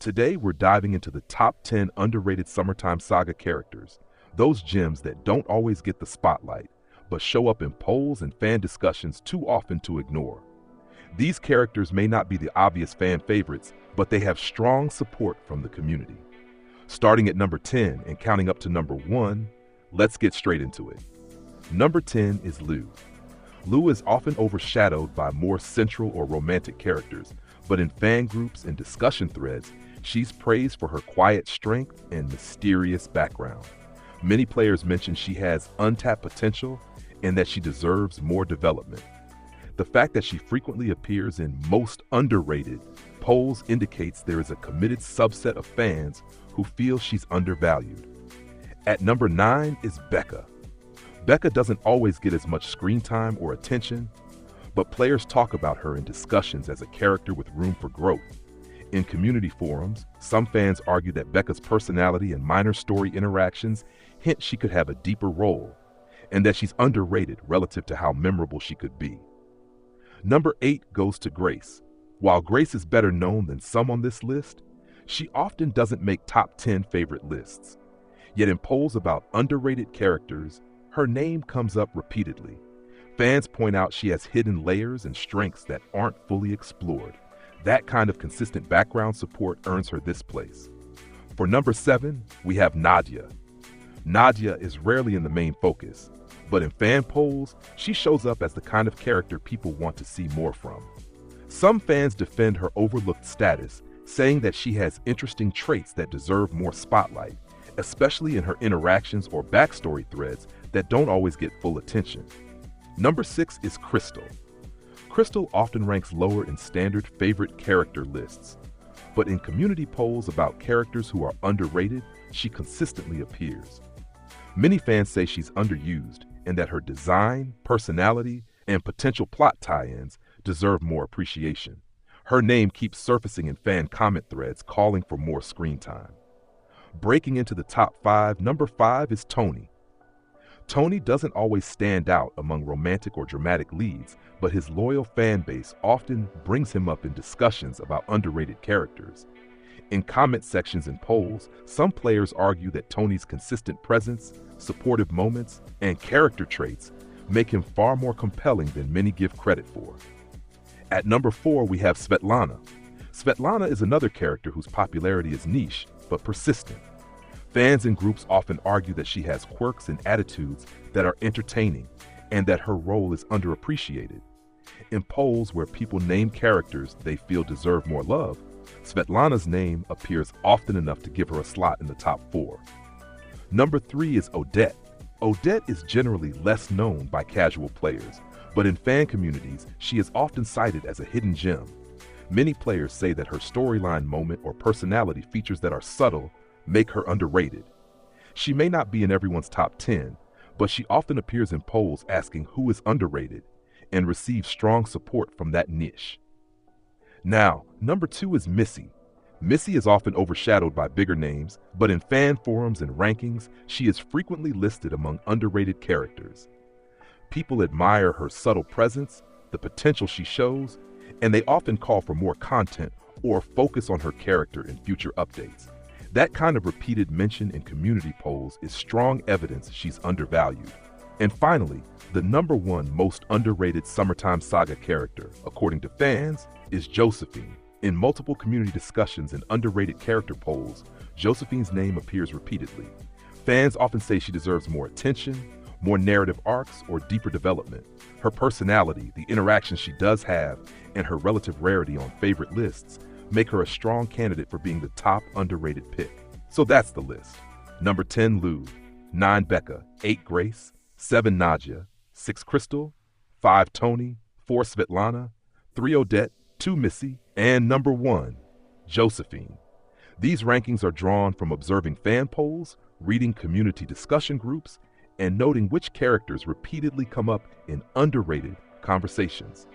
Today, we're diving into the top 10 underrated Summertime Saga characters, those gems that don't always get the spotlight, but show up in polls and fan discussions too often to ignore. These characters may not be the obvious fan favorites, but they have strong support from the community. Starting at number 10 and counting up to number 1, let's get straight into it. Number 10 is Lou. Lou is often overshadowed by more central or romantic characters, but in fan groups and discussion threads, she's praised for her quiet strength and mysterious background. Many players mention she has untapped potential and that she deserves more development. The fact that she frequently appears in most underrated polls indicates there is a committed subset of fans who feel she's undervalued. At number 9 is Becca. Becca doesn't always get as much screen time or attention, but players talk about her in discussions as a character with room for growth. In community forums, some fans argue that Becca's personality and minor story interactions hint she could have a deeper role, and that she's underrated relative to how memorable she could be. Number 8 goes to Grace. While Grace is better known than some on this list, she often doesn't make top 10 favorite lists. Yet in polls about underrated characters, her name comes up repeatedly. Fans point out she has hidden layers and strengths that aren't fully explored. That kind of consistent background support earns her this place. For number 7, we have Nadia. Nadia is rarely in the main focus, but in fan polls, she shows up as the kind of character people want to see more from. Some fans defend her overlooked status, saying that she has interesting traits that deserve more spotlight, especially in her interactions or backstory threads that don't always get full attention. Number 6 is Crystal. Crystal often ranks lower in standard favorite character lists, but in community polls about characters who are underrated, she consistently appears. Many fans say she's underused and that her design, personality, and potential plot tie-ins deserve more appreciation. Her name keeps surfacing in fan comment threads calling for more screen time. Breaking into the top 5, number 5 is Tony. Tony doesn't always stand out among romantic or dramatic leads, but his loyal fan base often brings him up in discussions about underrated characters. In comment sections and polls, some players argue that Tony's consistent presence, supportive moments, and character traits make him far more compelling than many give credit for. At number 4, we have Svetlana. Svetlana is another character whose popularity is niche, but persistent. Fans and groups often argue that she has quirks and attitudes that are entertaining and that her role is underappreciated. In polls where people name characters they feel deserve more love, Svetlana's name appears often enough to give her a slot in the top 4. Number 3 is Odette. Odette is generally less known by casual players, but in fan communities, she is often cited as a hidden gem. Many players say that her storyline moment or personality features that are subtle make her underrated. She may not be in everyone's top 10, but she often appears in polls asking who is underrated and receives strong support from that niche. Now, number 2 is Missy. Missy is often overshadowed by bigger names, but in fan forums and rankings, she is frequently listed among underrated characters. People admire her subtle presence, the potential she shows, and they often call for more content or focus on her character in future updates. That kind of repeated mention in community polls is strong evidence she's undervalued. And finally, the number 1 most underrated Summertime Saga character, according to fans, is Josephine. In multiple community discussions and underrated character polls, Josephine's name appears repeatedly. Fans often say she deserves more attention, more narrative arcs, or deeper development. Her personality, the interactions she does have, and her relative rarity on favorite lists make her a strong candidate for being the top underrated pick. So that's the list. Number 10, Lou. 9, Becca. 8, Grace. 7, Nadia. 6, Crystal. 5, Tony. 4, Svetlana. 3, Odette. 2, Missy. And number 1, Josephine. These rankings are drawn from observing fan polls, reading community discussion groups, and noting which characters repeatedly come up in underrated conversations.